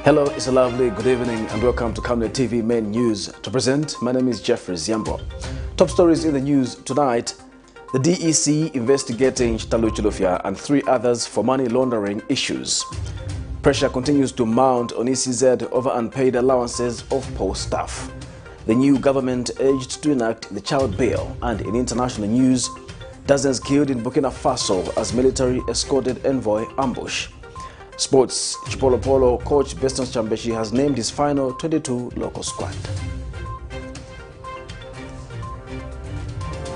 Hello, it's a lovely good evening and welcome to Camnet TV Main News. To present, my name is Jeffrey Ziambo. Top stories in the news tonight: the DEC investigating CHITALU, CHILUFYA and 3 others for money laundering issues. Pressure continues to mount on ECZ over unpaid allowances of post staff. The new government urged to enact the child bill. And in international news, dozens killed in Burkina Faso as military-escorted envoy ambush. Sports, CHIPOLOPOLO coach BESTON CHAMBESHI has named his final 22 local squad.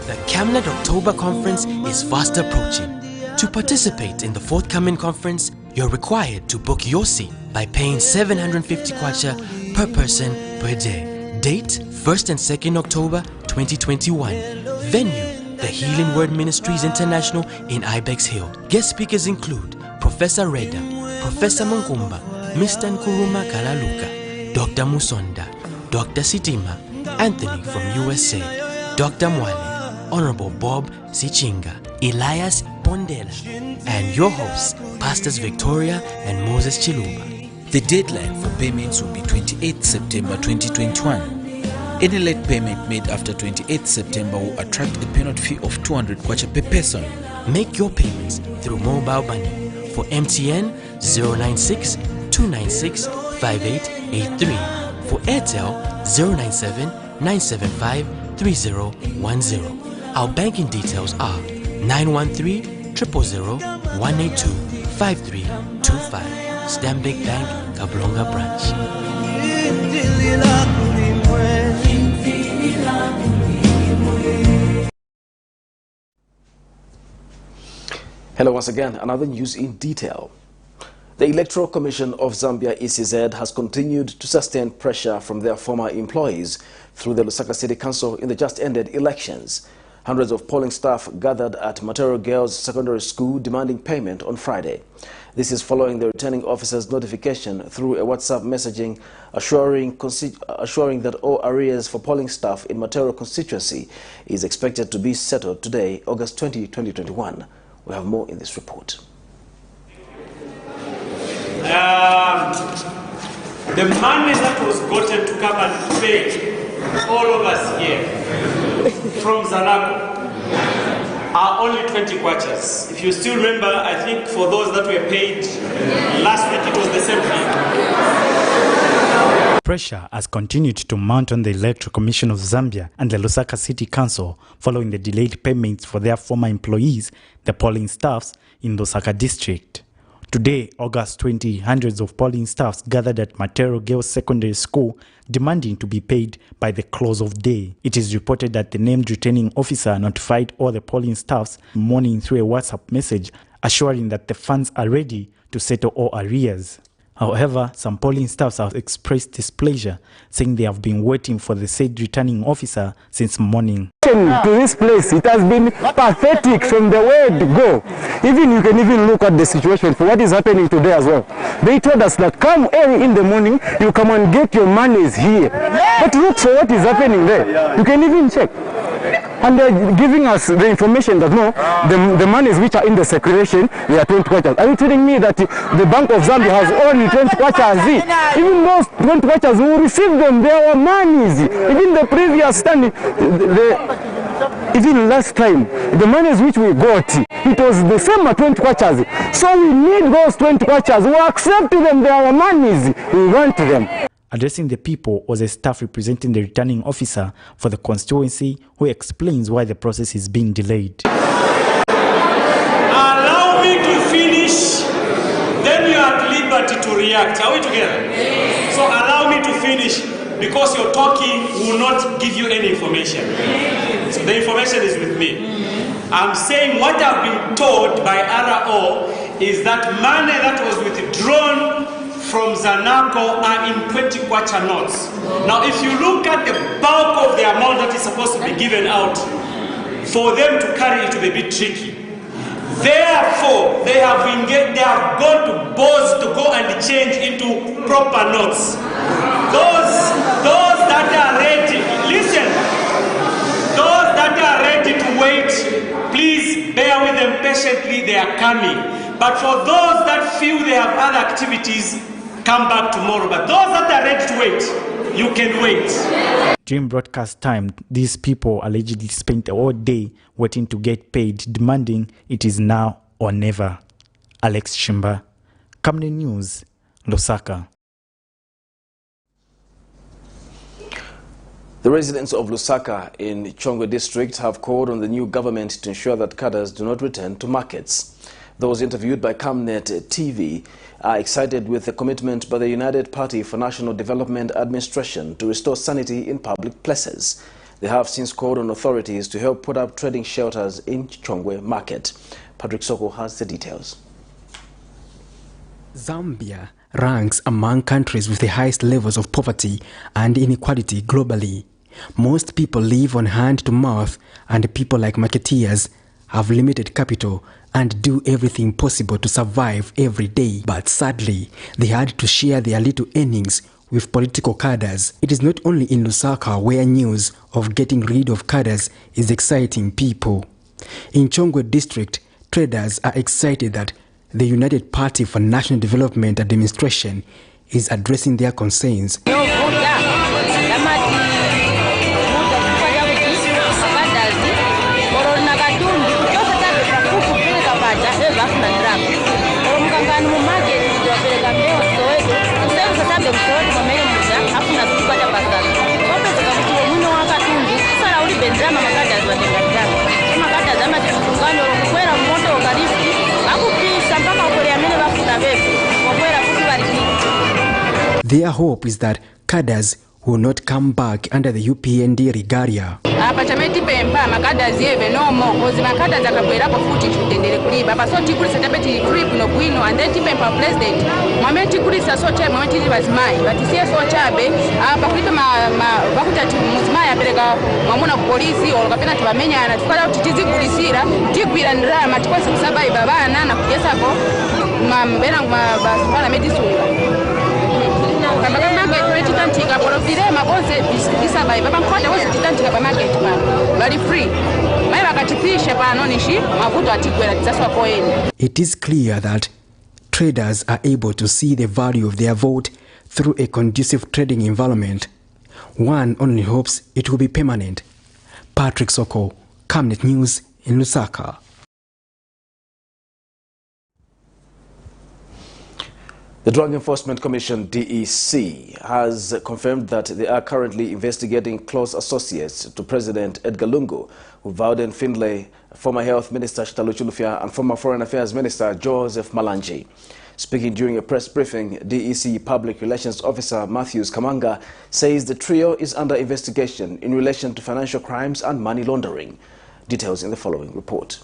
The Camnet October Conference is fast approaching. To participate in the forthcoming conference, you're required to book your seat by paying 750 kwacha per person per day. Date 1st and 2nd October 2021. Venue, the Healing Word Ministries International in Ibex Hill. Guest speakers include Professor Reda, Professor Munkumba, Mr. Nkuruma Kalaluka, Dr. Musonda, Dr. Sitima, Anthony from USA, Dr. Mwale, Honorable Bob Sichinga, Elias Pondela, and your hosts, Pastors Victoria and Moses Chiluba. The deadline for payments will be 28 September 2021. Any late payment made after 28 September will attract a penalty fee of 200 kwacha per person. Make your payments through mobile money. For MTN 096 296 5883. For Airtel 097 975 3010. Our banking details are 913 000 182 5325. Stanbic Bank, Kablonga Branch. Hello once again, another news in detail. The Electoral Commission of Zambia ECZ has continued to sustain pressure from their former employees through the Lusaka City Council in the just ended elections. Hundreds of polling staff gathered at Matero Girls Secondary School demanding payment on Friday. This is following the returning officer's notification through a WhatsApp messaging assuring that all arrears for polling staff in Matero constituency is expected to be settled today, August 20, 2021. We have more in this report. The money that was gotten to come and pay all of us here from Zanaco are only 20 kwachas. If you still remember, I think for those that were paid last week, it was the same thing. Pressure has continued to mount on the Electoral Commission of Zambia and the Lusaka City Council following the delayed payments for their former employees, the polling staffs in Lusaka district. Today, August 20, hundreds of polling staffs gathered at Matero Girls Secondary School demanding to be paid by the close of day. It is reported that the named returning officer notified all the polling staffs morning through a WhatsApp message assuring that the funds are ready to settle all arrears. However, some polling staffs have expressed displeasure, saying they have been waiting for the said returning officer since morning. To this place, it has been pathetic from the word go. Even you can even look at the situation for what is happening today as well. They told us that come early in the morning, you come and get your monies here. But look for what is happening there. You can even check. And they're giving us the information that no, the monies which are in the circulation, they are 20 kwachas. Are you telling me that the Bank of Zambia has only 20 kwachas? Even those 20 kwachas who receive them, they are monies. Even the previous standing, even last time, the monies which we got, it was the same 20 kwachas. So we need those 20 kwachas. We accept them, they are monies. We want them. Addressing the people was a staff representing the returning officer for the constituency who explains why the process is being delayed. Allow me to finish, then you are at liberty to react. Are we together? So allow me to finish, because your talking will not give you any information. So the information is with me. I'm saying what I've been told by RO is that money that was withdrawn from Zanaco are in 20 kwacha notes. Now, if you look at the bulk of the amount that is supposed to be given out, for them to carry it will be a bit tricky. Therefore, they have gone to BOS to go and change into proper notes. Those that are ready, listen, those that are ready to wait, please bear with them patiently, they are coming. But for those that feel they have other activities, come back tomorrow. But those that are ready to wait, you can wait. During broadcast time, these people allegedly spent all day waiting to get paid, demanding it is now or never. Alex Shimba, Camnet News, Lusaka. The residents of Lusaka in Chongwe district have called on the new government to ensure that cadres do not return to markets. Those interviewed by Camnet TV are excited with the commitment by the United Party for National Development Administration to restore sanity in public places. They have since called on authorities to help put up trading shelters in Chongwe market. Patrick Soko has the details. Zambia ranks among countries with the highest levels of poverty and inequality globally. Most people live on hand-to-mouth, and people like marketeers have limited capital and do everything possible to survive every day. But sadly, they had to share their little earnings with political cadres. It is not only in Lusaka where news of getting rid of cadres is exciting people. In Chongwe district, traders are excited that the United Party for National Development Administration is addressing their concerns. Their hope is that cadres will not come back under the UPND regalia. It is clear that traders are able to see the value of their vote through a conducive trading environment. One only hopes it will be permanent. Patrick Soko, Camnet News in Lusaka. The Drug Enforcement Commission, DEC, has confirmed that they are currently investigating close associates to President Edgar Lungu, Vauden Findlay, former Health Minister CHITALU CHILUFYA, and former Foreign Affairs Minister Joseph Malangi. Speaking during a press briefing, DEC Public Relations Officer Matthews Kamanga says the trio is under investigation in relation to financial crimes and money laundering. Details in the following report.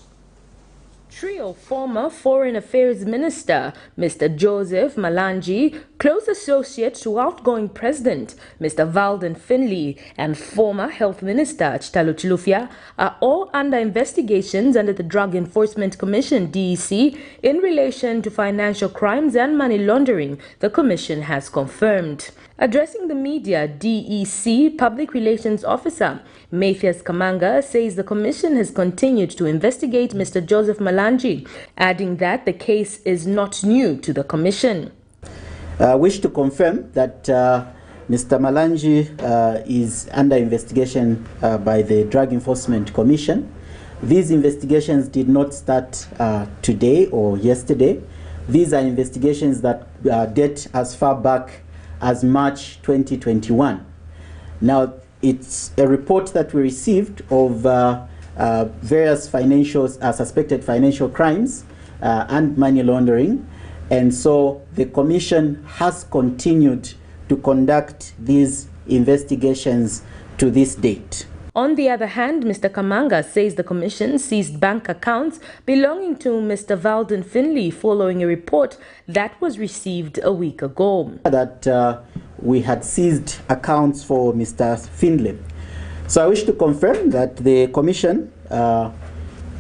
Trio former Foreign Affairs Minister Mr. Joseph Malangi, close associate to outgoing President Mr. Vauden Findlay, and former Health Minister CHITALU CHILUFYA are all under investigations under the Drug Enforcement Commission DEC in relation to financial crimes and money laundering, the Commission has confirmed. Addressing the media, DEC Public Relations Officer Matthews Kamanga says the Commission has continued to investigate Mr. Joseph Malangi, adding that the case is not new to the Commission. I wish to confirm that Mr. Malangi is under investigation by the Drug Enforcement Commission. These investigations did not start today or yesterday. These are investigations that date as far back as March 2021. Now, it's a report that we received of various suspected financial crimes and money laundering, and so the Commission has continued to conduct these investigations to this date. On the other hand, Mr. Kamanga says the Commission seized bank accounts belonging to Mr. Vauden Findlay following a report that was received a week ago. That we had seized accounts for Mr. Findlay. So I wish to confirm that the Commission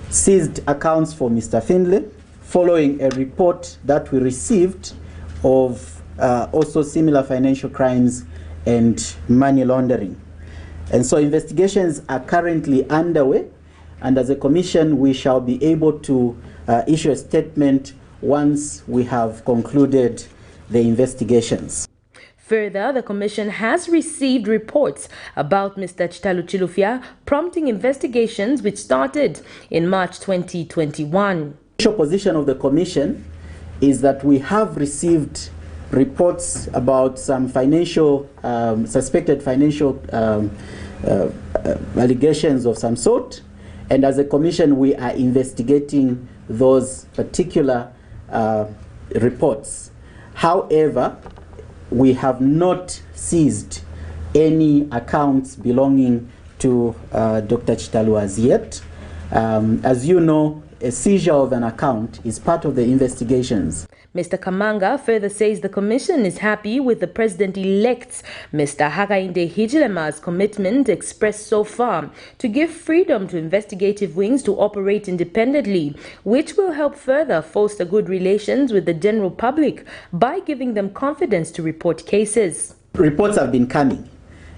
seized accounts for Mr. Findlay following a report that we received of also similar financial crimes and money laundering. And so investigations are currently underway, and as a Commission we shall be able to issue a statement once we have concluded the investigations. Further, the Commission has received reports about Mr. CHITALU CHILUFYA, prompting investigations which started in March 2021. The official position of the Commission is that we have received reports about some financial, suspected financial allegations of some sort, and as a Commission we are investigating those particular reports. However, we have not seized any accounts belonging to Dr. CHITALU as yet. As you know, a seizure of an account is part of the investigations. Mr. Kamanga further says the Commission is happy with the President-elect's Mr. Hakainde Hichilema's commitment expressed so far to give freedom to investigative wings to operate independently, which will help further foster good relations with the general public by giving them confidence to report cases. Reports have been coming,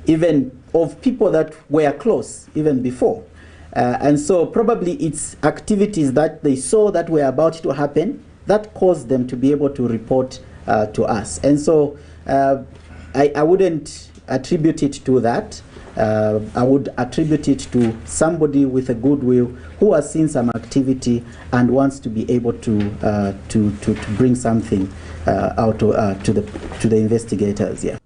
even of people that were close even before. And so probably it's activities that they saw that were about to happen that caused them to be able to report to us. And so I wouldn't attribute it to that. I would attribute it to somebody with a goodwill who has seen some activity and wants to be able to bring something out to the investigators. Yeah.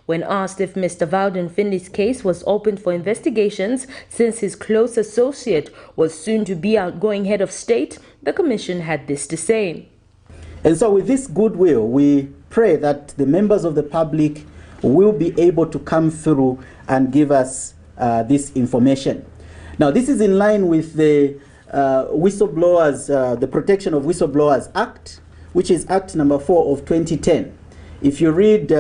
When asked if Mr. Valden Finley's case was opened for investigations since his close associate was soon to be outgoing head of state, the Commission had this to say. And so with this goodwill, we pray that the members of the public will be able to come through and give us this information. Now, this is in line with the the Protection of Whistleblowers Act, which is Act number 4 of 2010. If you read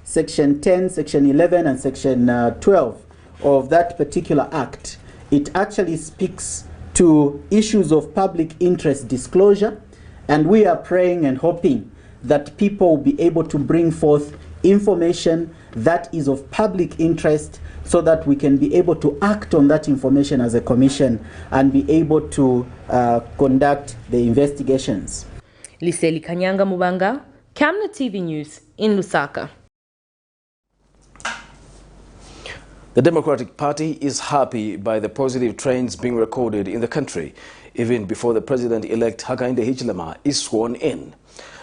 Section 10, Section 11, and Section 12 of that particular act, it actually speaks to issues of public interest disclosure, and we are praying and hoping that people will be able to bring forth information that is of public interest so that we can be able to act on that information as a Commission and be able to conduct the investigations. Liseli Kanyanga Mubanga, Camnet TV News in Lusaka. The Democratic Party is happy by the positive trends being recorded in the country, even before the President-elect Hakainde Hichilema is sworn in.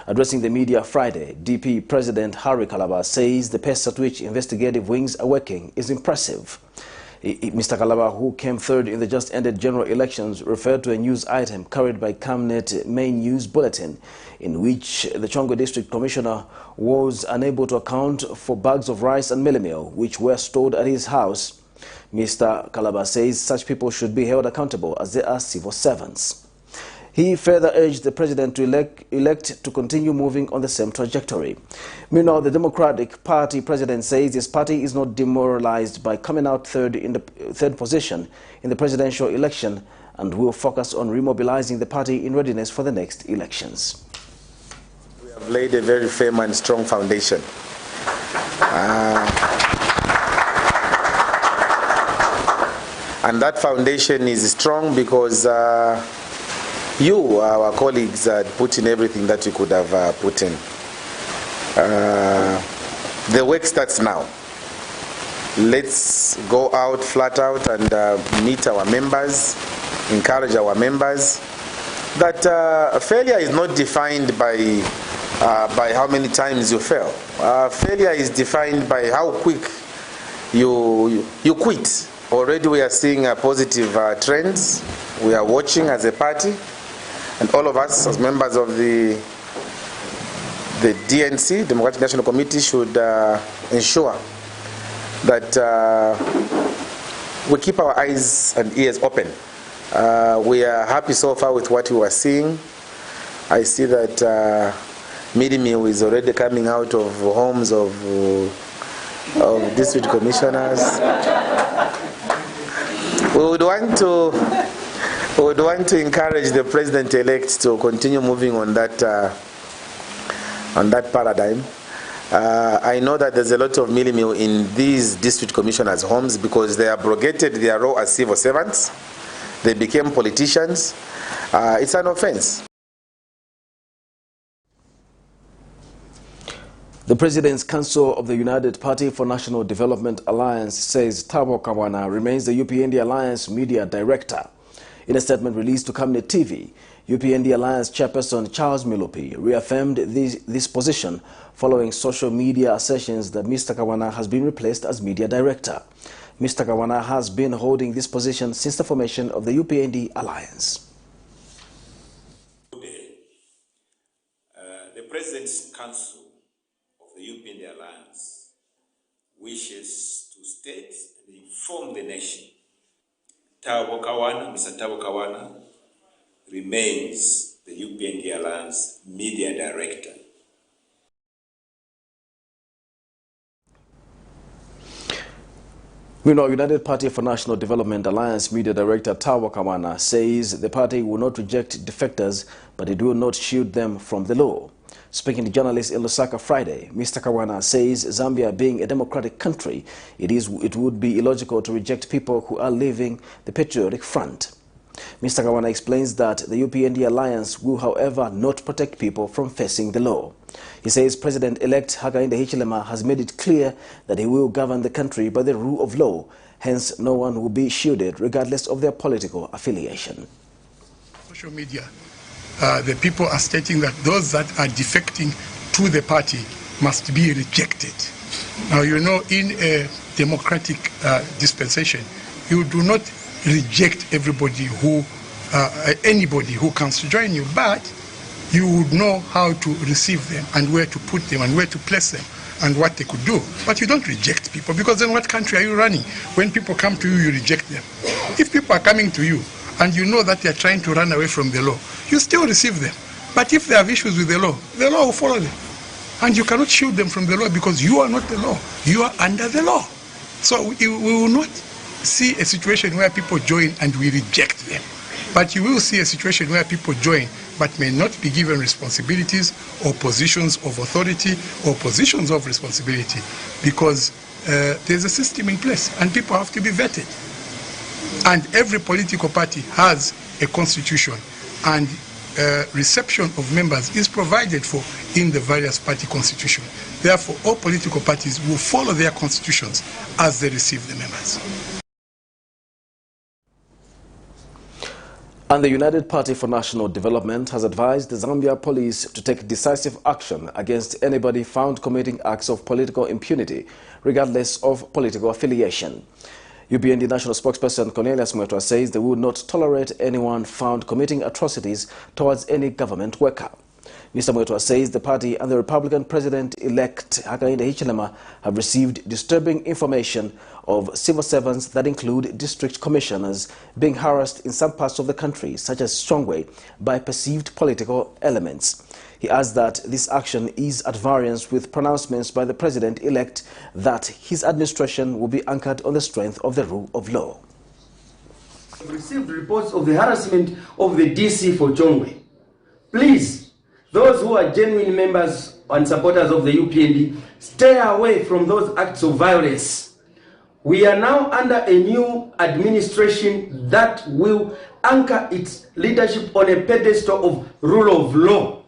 Addressing the media Friday, DP President Harry Kalaba says the pace at which investigative wings are working is impressive. Mr. Kalaba, who came third in the just-ended general elections, referred to a news item carried by Camnet main news bulletin, in which the Chongwe District Commissioner was unable to account for bags of rice and meal which were stored at his house. Mr. Kalaba says such people should be held accountable as they are civil servants. He further urged the President to elect to continue moving on the same trajectory. Meanwhile, the Democratic Party President says his party is not demoralized by coming out third position in the presidential election and will focus on remobilizing the party in readiness for the next elections. We have laid a very firm and strong foundation. And that foundation is strong because you, our colleagues, had put in everything that you could have put in. The work starts now. Let's go out flat out and meet our members, encourage our members that failure is not defined by how many times you fail. Failure is defined by how quick you quit. Already we are seeing positive trends. We are watching as a party. And all of us, as members of the DNC, Democratic National Committee, should ensure that we keep our eyes and ears open. We are happy so far with what we are seeing. I see that meal is already coming out of homes of district commissioners. We would want to encourage the President-elect to continue moving on that paradigm. I know that there's a lot of meal in these district commissioners' homes because they abrogated their role as civil servants. They became politicians. It's an offense. The President's Council of the United Party for National Development Alliance says Thabo Kawana remains the UPND Alliance Media Director. In a statement released to Camnet TV, UPND Alliance Chairperson Charles Milupi reaffirmed this position following social media assertions that Mr. Kawana has been replaced as Media Director. Mr. Kawana has been holding this position since the formation of the UPND Alliance. The President's Council of the UPND Alliance wishes to state and inform the nation Mr. Thabo Kawana remains the UPND Alliance Media Director. Meanwhile, United Party for National Development Alliance Media Director Thabo Kawana says the party will not reject defectors, but it will not shield them from the law. Speaking to journalists in Lusaka Friday, Mr. Kawana says Zambia being a democratic country, it would be illogical to reject people who are leaving the patriotic front. Mr. Kawana explains that the UPND Alliance will, however, not protect people from facing the law. He says President-elect Hakainde Hichilema has made it clear that he will govern the country by the rule of law. Hence, no one will be shielded regardless of their political affiliation. Social media, the people are stating that those that are defecting to the party must be rejected. Now, you know, in a democratic dispensation, you do not reject everybody who, anybody who comes to join you, but you would know how to receive them and where to put them and where to place them and what they could do. But you don't reject people, because then what country are you running? When people come to you, you reject them. If people are coming to you and you know that they are trying to run away from the law, you still receive them. But if they have issues with the law will follow them. And you cannot shield them from the law, because you are not the law. You are under the law. So we will not see a situation where people join and we reject them. But you will see a situation where people join but may not be given responsibilities or positions of authority or positions of responsibility, because there's a system in place and people have to be vetted. And every political party has a constitution, and reception of members is provided for in the various party constitution. Therefore, all political parties will follow their constitutions as they receive the members. And the United Party for National Development has advised the Zambia police to take decisive action against anybody found committing acts of political impunity, regardless of political affiliation. UPND National Spokesperson Cornelius Mwetwa says they will not tolerate anyone found committing atrocities towards any government worker. Mr. Mwetwa says the party and the Republican President-elect Hakainde Hichilema have received disturbing information of civil servants that include district commissioners being harassed in some parts of the country, such as Strongway, by perceived political elements. He adds that this action is at variance with pronouncements by the President-elect that his administration will be anchored on the strength of the rule of law. We've received reports of the harassment of the DC for Strongway. Please, those who are genuine members and supporters of the UPND, stay away from those acts of violence. We are now under a new administration that will anchor its leadership on a pedestal of rule of law,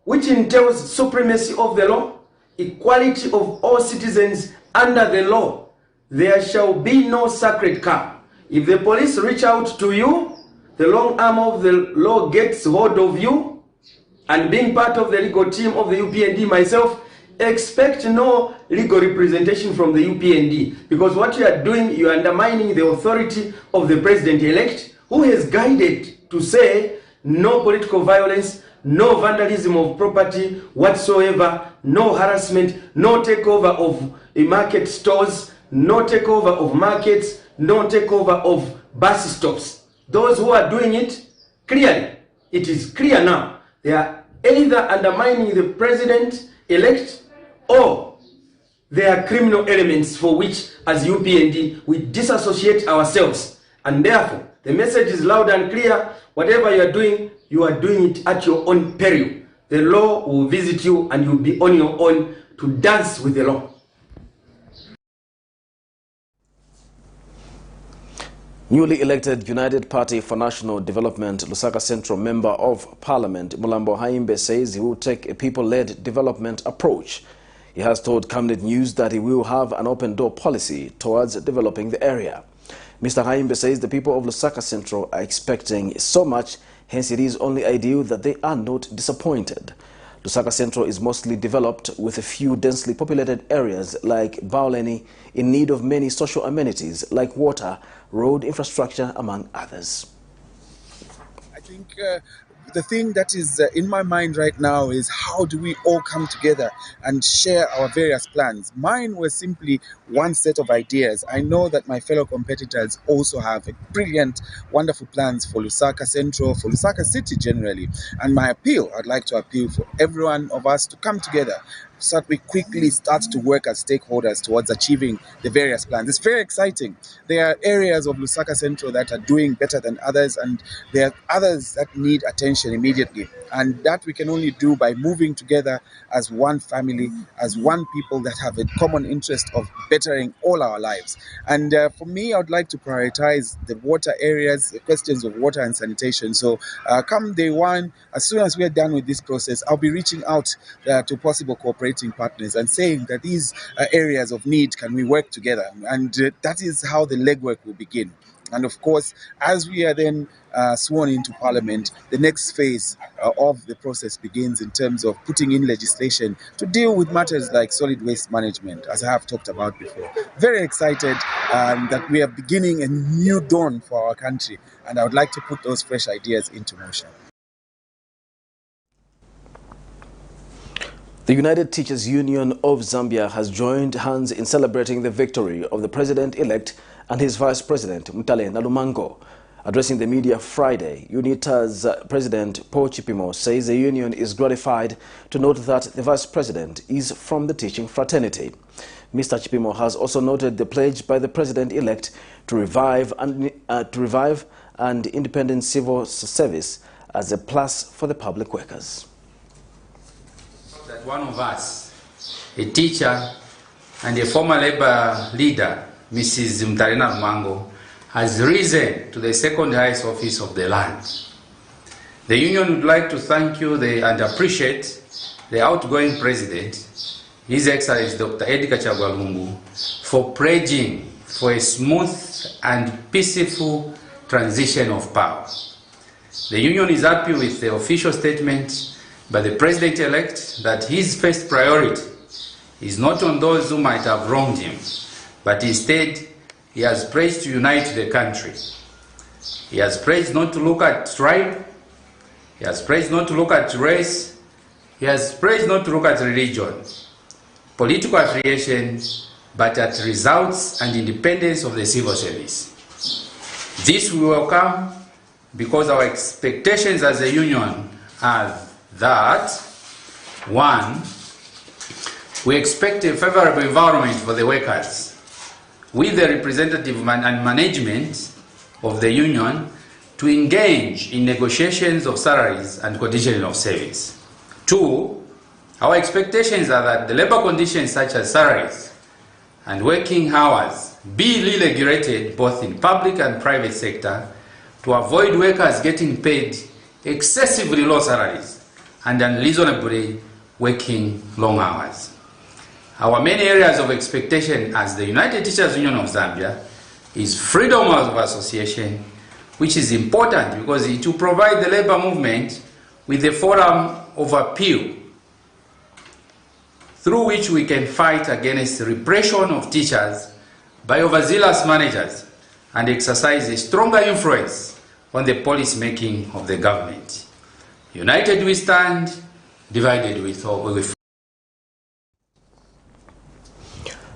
which entails supremacy of the law, equality of all citizens under the law. There shall be no sacred cow. If the police reach out to you, the long arm of the law gets hold of you. And being part of the legal team of the UPND myself, expect no legal representation from the UPND, because what you are doing, you are undermining the authority of the President-elect, who has guided to say no political violence, no vandalism of property whatsoever, no harassment, no takeover of market stores, no takeover of markets, no takeover of bus stops. Those who are doing it, clearly, it is clear now, they are either undermining the President-elect or there are criminal elements for which, as UPND, we disassociate ourselves. And therefore, the message is loud and clear. Whatever you are doing it at your own peril. The law will visit you and you'll be on your own to dance with the law. Newly elected United Party for National Development Lusaka Central Member of Parliament Mulambo Haimbe says he will take a people-led development approach. He He has told Camnet News that he will have an open-door policy towards developing the area. Mr. Haimbe says the people of Lusaka Central are expecting so much, hence it is only ideal that they are not disappointed. Lusaka Central is mostly developed with a few densely populated areas like Bauleni in need of many social amenities like water, road infrastructure, among others. I think the thing that is in my mind right now is how do we all come together and share our various plans. Mine was simply one set of ideas. I know that my fellow competitors also have brilliant, wonderful plans for Lusaka Central, for Lusaka City generally. And my appeal, I'd like to appeal for every one of us to come together so that we quickly start to work as stakeholders towards achieving the various plans. It's very exciting. There are areas of Lusaka Central that are doing better than others, and there are others that need attention immediately. And that we can only do by moving together as one family, as one people that have a common interest of bettering all our lives. And for me, I would like to prioritize the water areas, the questions of water and sanitation. So come day one, as soon as we are done with this process, I'll be reaching out to possible cooperating partners and saying that these areas of need, can we work together? And that is how the legwork will begin. And of course, as we are then sworn into Parliament, the next phase of the process begins in terms of putting in legislation to deal with matters like solid waste management, as I have talked about before. Very excited that we are beginning a new dawn for our country, and I would like to put those fresh ideas into motion. The United Teachers Union of Zambia has joined hands in celebrating the victory of the president-elect and his vice president, Mutale Nalumango. Addressing the media Friday, UNITA's President Paul Chipimo says the union is gratified to note that the vice president is from the teaching fraternity. Mr. Chipimo has also noted the pledge by the president-elect to revive and independent civil service as a plus for the public workers. That one of us, a teacher and a former labor leader, Mrs. Mutale Nalumango, has risen to the second highest office of the land. The union would like to thank you and appreciate the outgoing president, His Excellency Dr. Edgar Chagwa Lungu, for pledging for a smooth and peaceful transition of power. The union is happy with the official statement by the president-elect that his first priority is not on those who might have wronged him, but instead he has pledged to unite the country. He has pledged not to look at tribe, he has pledged not to look at race, he has pledged not to look at religion, political affiliation, but at results and independence of the civil service. This we welcome because our expectations as a union are that, one, we expect a favorable environment for the workers, with the representative and management of the union to engage in negotiations of salaries and conditions of service. Two, our expectations are that the labor conditions such as salaries and working hours be re-regulated both in public and private sector to avoid workers getting paid excessively low salaries and unreasonably working long hours. Our main areas of expectation as the United Teachers Union of Zambia is freedom of association, which is important because it will provide the labor movement with a forum of appeal through which we can fight against repression of teachers by overzealous managers and exercise a stronger influence on the policy making of the government. United we stand, divided we fall.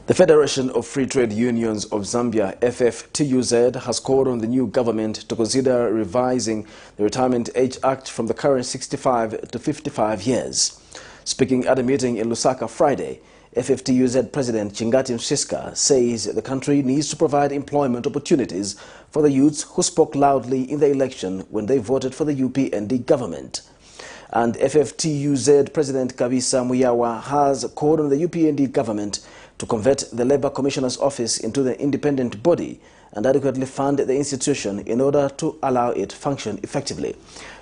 The Federation of Free Trade Unions of Zambia, FFTUZ, has called on the new government to consider revising the Retirement Age Act from the current 65 to 55 years. Speaking at a meeting in Lusaka Friday, FFTUZ President Chingati Msiska says the country needs to provide employment opportunities for the youths who spoke loudly in the election when they voted for the UPND government. And FFTUZ President Kabisa Muyawa has called on the UPND government to convert the Labour Commissioner's office into the independent body and adequately fund the institution in order to allow it to function effectively.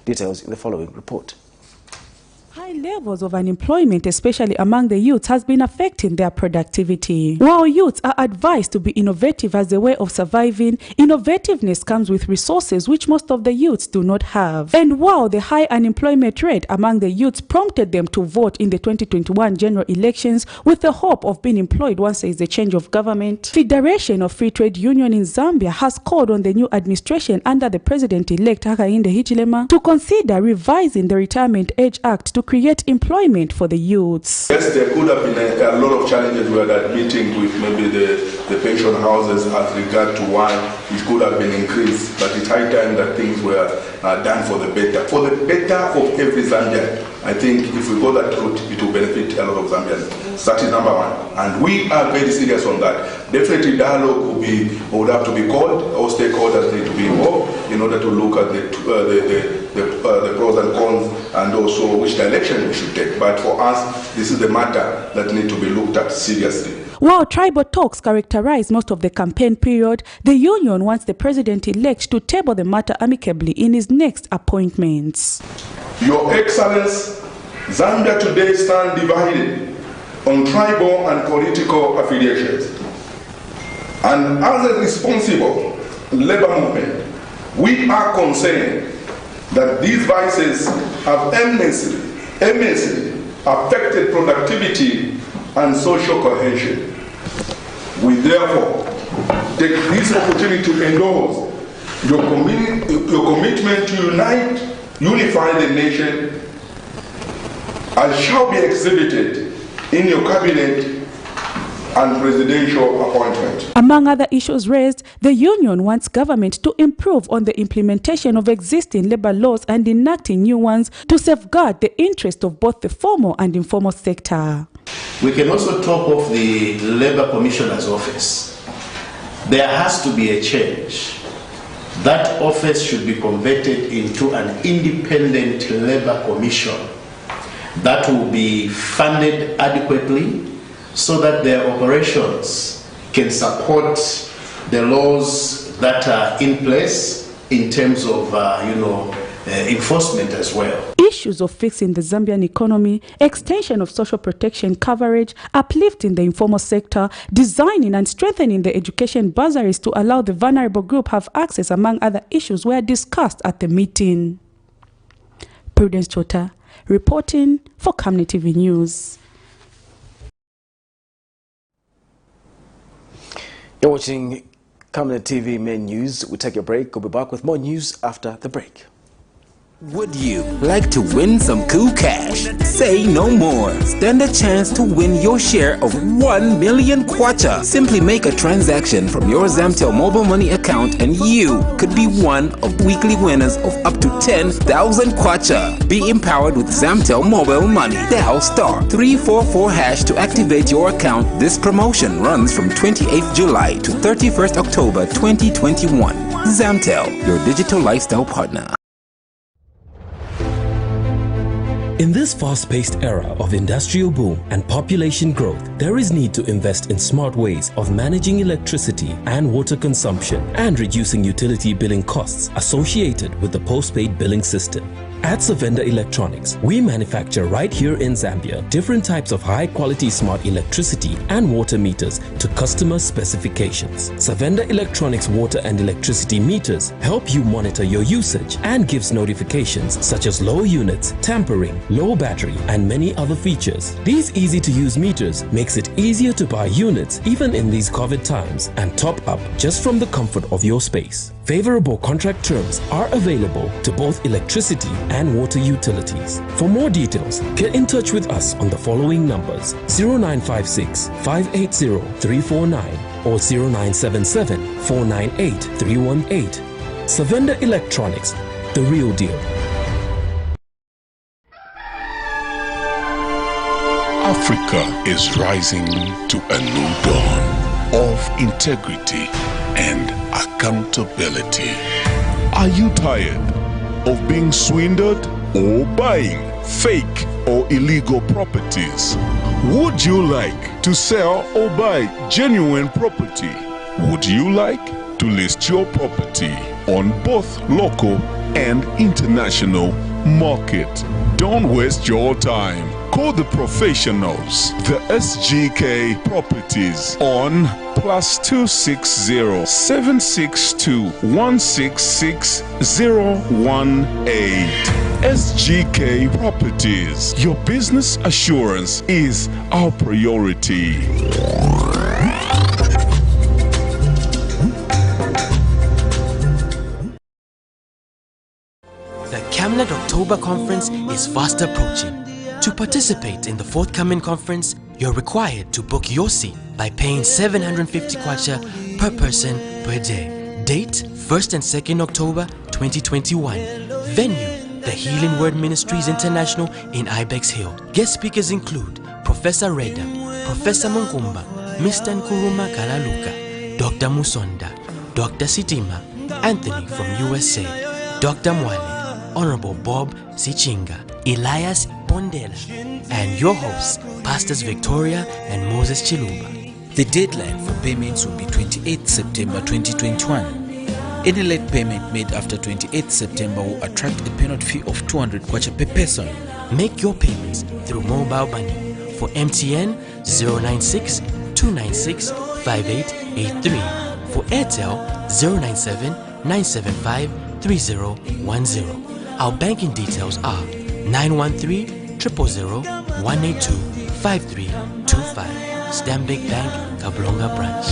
Details in the following report. High levels of unemployment, especially among the youths, has been affecting their productivity. While youths are advised to be innovative as a way of surviving, innovativeness comes with resources which most of the youths do not have. And while the high unemployment rate among the youths prompted them to vote in the 2021 general elections with the hope of being employed once there is a change of government, Federation of Free Trade Union in Zambia has called on the new administration under the President-elect Hakainde Hichilema to consider revising the Retirement Age Act to create employment for the youths. Yes, there could have been a lot of challenges we are admitting with maybe the pension houses as regard to why it could have been increased, but it's high time that things were done for the better. For the better of every Zambian. I think if we go that route, it will benefit a lot of Zambians. That is number one. And we are very serious on that. Definitely dialogue would have to be called, all stakeholders need to be involved in order to look at the pros and cons and also which direction we should take. But for us, this is the matter that needs to be looked at seriously. While tribal talks characterize most of the campaign period, the union wants the president-elect to table the matter amicably in his next appointments. Your Excellency, Zambia today stands divided on tribal and political affiliations. And as a responsible labor movement, we are concerned that these vices have immensely affected productivity and social cohesion. We therefore take this opportunity to endorse your commitment to unify the nation, as shall be exhibited in your cabinet and presidential appointment. Among other issues raised, the union wants government to improve on the implementation of existing labor laws and enacting new ones to safeguard the interest of both the formal and informal sector. We can also talk of the Labor Commissioner's office. There has to be a change. That office should be converted into an independent labor commission that will be funded adequately so that their operations can support the laws that are in place in terms of, enforcement as well. Issues of fixing the Zambian economy, extension of social protection coverage, uplifting the informal sector, designing and strengthening the education bursaries to allow the vulnerable group have access, among other issues, were discussed at the meeting. Prudence Chota, reporting for Camnet TV News. You're watching Camnet TV Main News. We take a break. We'll be back with more news after the break. Would you like to win some cool cash? Say no more. Stand a chance to win your share of 1 million kwacha. Simply make a transaction from your Zamtel mobile money account and you could be one of weekly winners of up to 10,000 kwacha. Be empowered with Zamtel mobile money. Dial *344# to activate your account. This promotion runs from 28th July to 31st October 2021. Zamtel, your digital lifestyle partner. In this fast-paced era of industrial boom and population growth, there is need to invest in smart ways of managing electricity and water consumption and reducing utility billing costs associated with the postpaid billing system. At Savenda Electronics, we manufacture right here in Zambia different types of high-quality smart electricity and water meters to customer specifications. Savenda Electronics water and electricity meters help you monitor your usage and gives notifications such as low units, tampering, low battery, and many other features. These easy-to-use meters makes it easier to buy units even in these COVID times and top up just from the comfort of your space. Favorable contract terms are available to both electricity and water utilities. For more details, get in touch with us on the following numbers: 0956 580 349 or 0977 498 318. Savenda Electronics, the real deal. Africa is rising to a new dawn of integrity and accountability. Are you tired of being swindled or buying fake or illegal properties? Would you like to sell or buy genuine property? Would you like to list your property on both local and international market. Don't waste your time. Call the professionals, the SGK Properties, on +260 762 166 018. SGK Properties. Your business assurance is our priority. The Camnet October Conference is fast approaching. To participate in the forthcoming conference, you're required to book your seat by paying 750 kwacha per person per day. Date 1st and 2nd October 2021. Venue The Healing Word Ministries International in Ibex Hill. Guest speakers include Professor Reda, Professor Munkumba, Mr. Nkuruma Kalaluka, Dr. Musonda, Dr. Sitima, Anthony from USA, Dr. Mwale, Honorable Bob Sichinga, Elias Bondela, and your hosts, Pastors Victoria and Moses Chiluba. The deadline for payments will be 28 September 2021. Any late payment made after 28 September will attract a penalty fee of 200 kwacha per person. Make your payments through mobile money for MTN 096 296 5883, for Airtel 097 975 3010. Our banking details are 913 000 182 5325. Stanbic Bank, Kablonga Branch.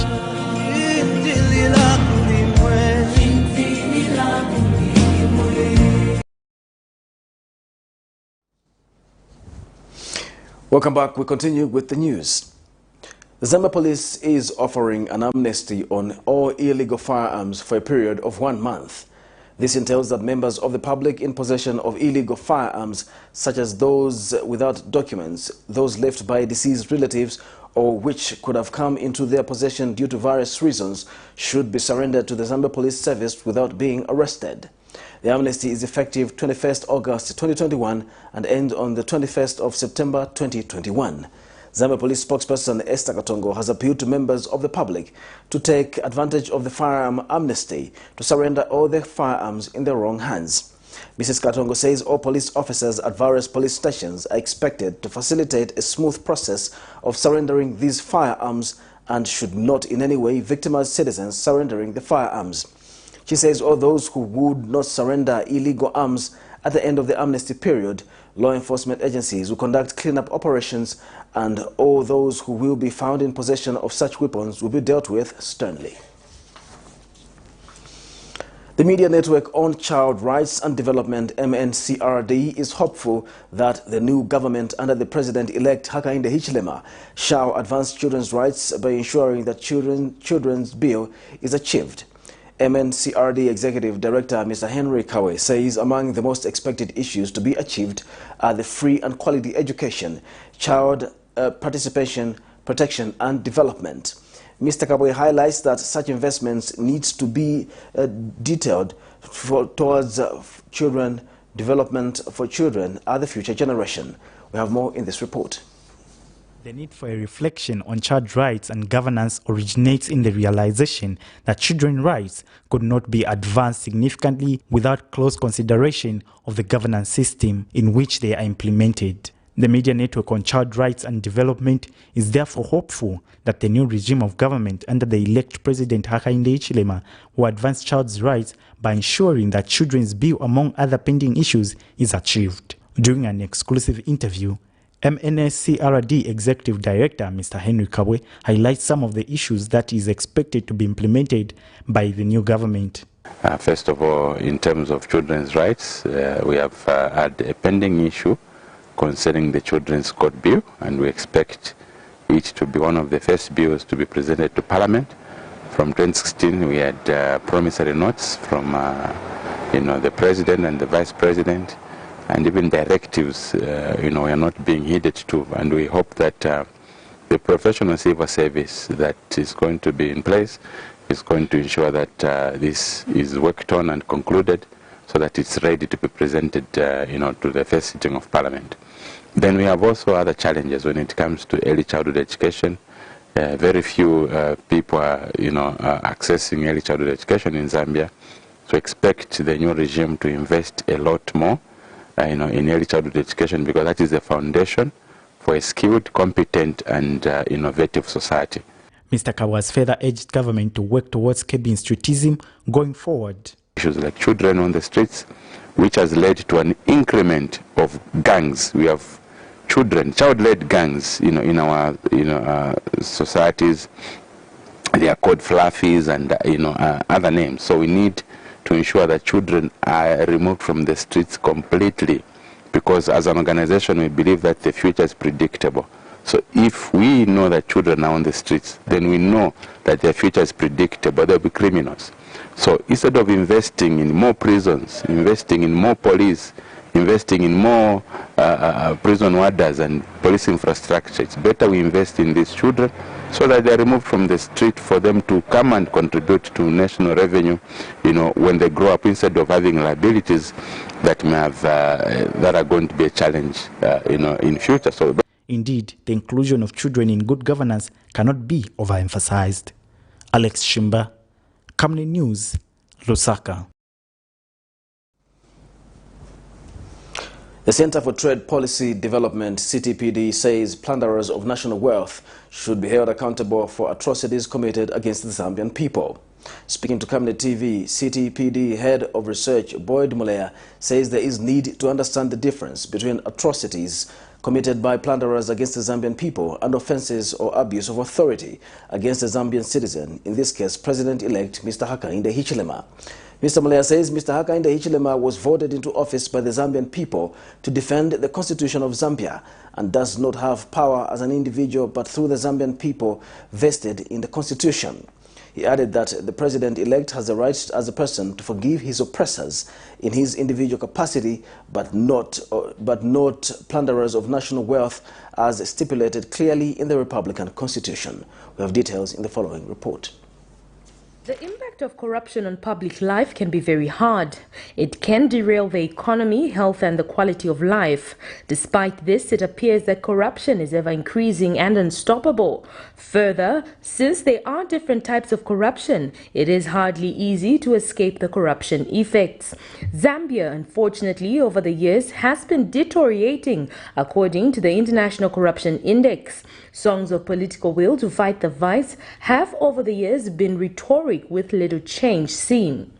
Welcome back. We continue with the news. The Zambia Police is offering an amnesty on all illegal firearms for a period of 1 month. This entails that members of the public in possession of illegal firearms, such as those without documents, those left by deceased relatives, or which could have come into their possession due to various reasons, should be surrendered to the Zambia Police Service without being arrested. The amnesty is effective 21st August 2021 and ends on the 21st of September 2021. Zambia Police spokesperson Esther Katongo has appealed to members of the public to take advantage of the firearm amnesty to surrender all their firearms in their wrong hands. Mrs. Katongo says all police officers at various police stations are expected to facilitate a smooth process of surrendering these firearms and should not in any way victimize citizens surrendering the firearms. She says all those who would not surrender illegal arms at the end of the amnesty period, law enforcement agencies will conduct cleanup operations, and all those who will be found in possession of such weapons will be dealt with sternly. The media network on Child Rights and Development, MNCRD, is hopeful that the new government under the President-elect Hakainde Hichilema shall advance children's rights by ensuring that children's bill is achieved. MNCRD Executive Director Mr. Henry Kawe says among the most expected issues to be achieved are the free and quality education, child participation, protection and development. Mr. Kawe highlights that such investments needs to be detailed towards children, development for children are the future generation. We have more in this report. The need for a reflection on child rights and governance originates in the realization that children's rights could not be advanced significantly without close consideration of the governance system in which they are implemented. The media network on child rights and development is therefore hopeful that the new regime of government under the elect President Hakainde Hichilema will advance child's rights by ensuring that children's bill, among other pending issues, is achieved. During an exclusive interview, MNCRD Executive Director Mr. Henry Kawe highlights some of the issues that is expected to be implemented by the new government. First of all, in terms of children's rights, we have had a pending issue concerning the Children's Court Bill, and we expect it to be one of the first bills to be presented to Parliament. From 2016, we had promissory notes from the President and the Vice President, and even directives, are not being heeded to, and we hope that the professional civil service that is going to be in place is going to ensure that this is worked on and concluded so that it's ready to be presented, to the first sitting of Parliament. Then we have also other challenges when it comes to early childhood education. Very few people are, accessing early childhood education in Zambia, so expect the new regime to invest a lot more in early childhood education, because that is the foundation for a skilled, competent, and innovative society. Mr. Kawas further urged government to work towards curbing streetism going forward. Issues like children on the streets, which has led to an increment of gangs. We have children, child-led gangs, in our societies. They are called fluffies and other names. So we need to ensure that children are removed from the streets completely, because as an organization we believe that the future is predictable. So if we know that children are on the streets, then we know that their future is predictable. They'll be criminals. So instead of investing in more prisons, investing in more police, investing in more prison warders and police infrastructure, it's better we invest in these children so that they're removed from the street, for them to come and contribute to national revenue, when they grow up, instead of having liabilities that may have, that are going to be a challenge, in future. So, indeed, the inclusion of children in good governance cannot be overemphasized. Alex Shimba, Camnet News, Lusaka. The Center for Trade Policy Development, CTPD, says plunderers of national wealth should be held accountable for atrocities committed against the Zambian people. Speaking to Camnet TV, CTPD Head of Research Boyd Mulea says there is need to understand the difference between atrocities committed by plunderers against the Zambian people and offenses or abuse of authority against a Zambian citizen, in this case President-elect Mr. Hakainde Hichilema. Mr. Mulea says Mr. Hakainde Hichilema was voted into office by the Zambian people to defend the Constitution of Zambia and does not have power as an individual but through the Zambian people vested in the Constitution. He added that the President-elect has the right as a person to forgive his oppressors in his individual capacity, but not plunderers of national wealth as stipulated clearly in the Republican Constitution. We have details in the following report. The impact of corruption on public life can be very hard. It can derail the economy, health and the quality of life. Despite this, it appears that corruption is ever increasing and unstoppable. Further, since there are different types of corruption, it is hardly easy to escape the corruption effects. Zambia, unfortunately, over the years has been deteriorating according to the International Corruption Index. Songs of political will to fight the vice have over the years been rhetoric with little change seen.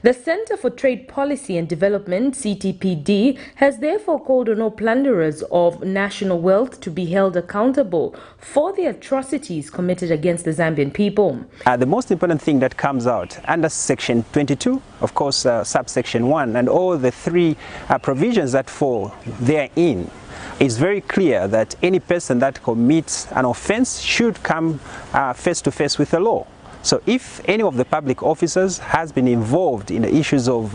The Center for Trade Policy and Development, CTPD, has therefore called on all plunderers of national wealth to be held accountable for the atrocities committed against the Zambian people. The most important thing that comes out under Section 22, of course, subsection 1, and all the three provisions that fall therein, it's very clear that any person that commits an offense should come face to face with the law. So if any of the public officers has been involved in the issues of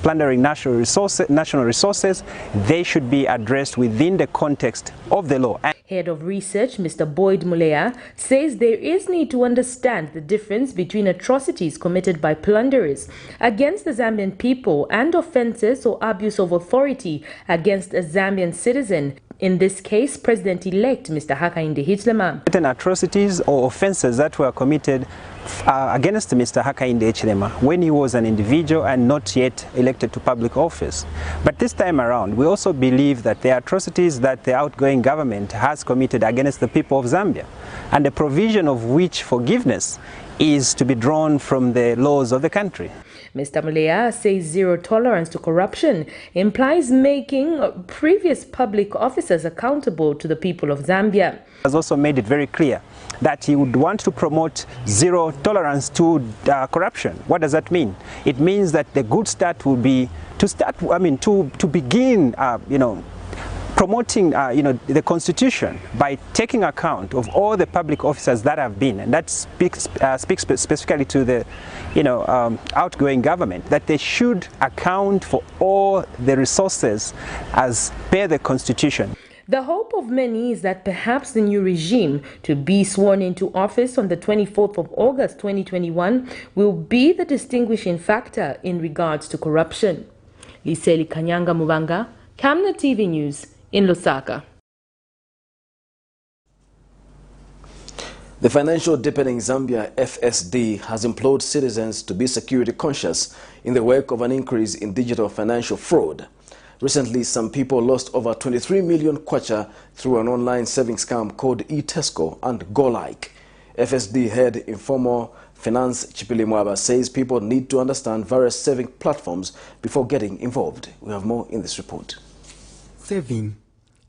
plundering national resources, they should be addressed within the context of the law. Head of Research, Mr. Boyd Mulea, says there is need to understand the difference between atrocities committed by plunderers against the Zambian people and offenses or abuse of authority against a Zambian citizen. In this case, President-elect Mr. Hakainde Hichilema. Certain atrocities or offenses that were committed against Mr. Hakainde Hichilema when he was an individual and not yet elected to public office. But this time around, we also believe that the atrocities that the outgoing government has committed against the people of Zambia, and the provision of which forgiveness is to be drawn from the laws of the country. Mr. Mulea says zero tolerance to corruption implies making previous public officers accountable to the people of Zambia. He has also made it very clear that he would want to promote zero tolerance to corruption. What does that mean? It means that the good start will be to begin, promoting the Constitution by taking account of all the public officers that have been, and that speaks specifically to the outgoing government, that they should account for all the resources as per the Constitution. The hope of many is that perhaps the new regime to be sworn into office on the 24th of August 2021 will be the distinguishing factor in regards to corruption. Liseli Kanyanga Mubanga, Camnet TV News in Lusaka. The Financial Deepening Zambia FSD has implored citizens to be security conscious in the wake of an increase in digital financial fraud. Recently, some people lost over 23 million kwacha through an online savings scam called eTesco and GoLike. FSD head Informal Finance Chipolopolo says people need to understand various saving platforms before getting involved. We have more in this report. Saving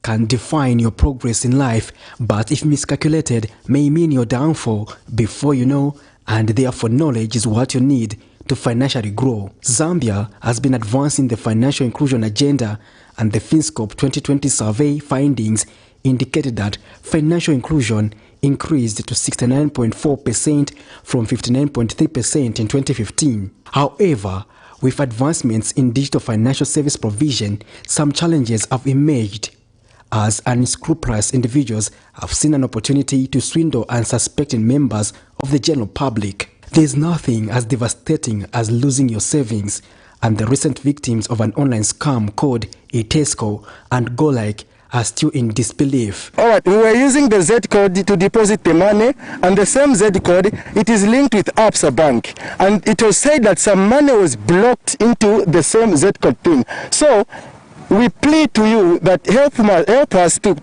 can define your progress in life, but if miscalculated, may mean your downfall before you know, and therefore knowledge is what you need to financially grow. Zambia has been advancing the financial inclusion agenda, and the FinScope 2020 survey findings indicated that financial inclusion increased to 69.4% from 59.3% in 2015. However, with advancements in digital financial service provision, some challenges have emerged, as unscrupulous individuals have seen an opportunity to swindle unsuspecting members of the general public. There is nothing as devastating as losing your savings, and the recent victims of an online scam called eTesco and GoLike are still in disbelief. All right, we were using the Z code to deposit the money, and the same Z code, it is linked with Absa Bank, and it was said that some money was blocked into the same Z code thing. So we plead to you that help us to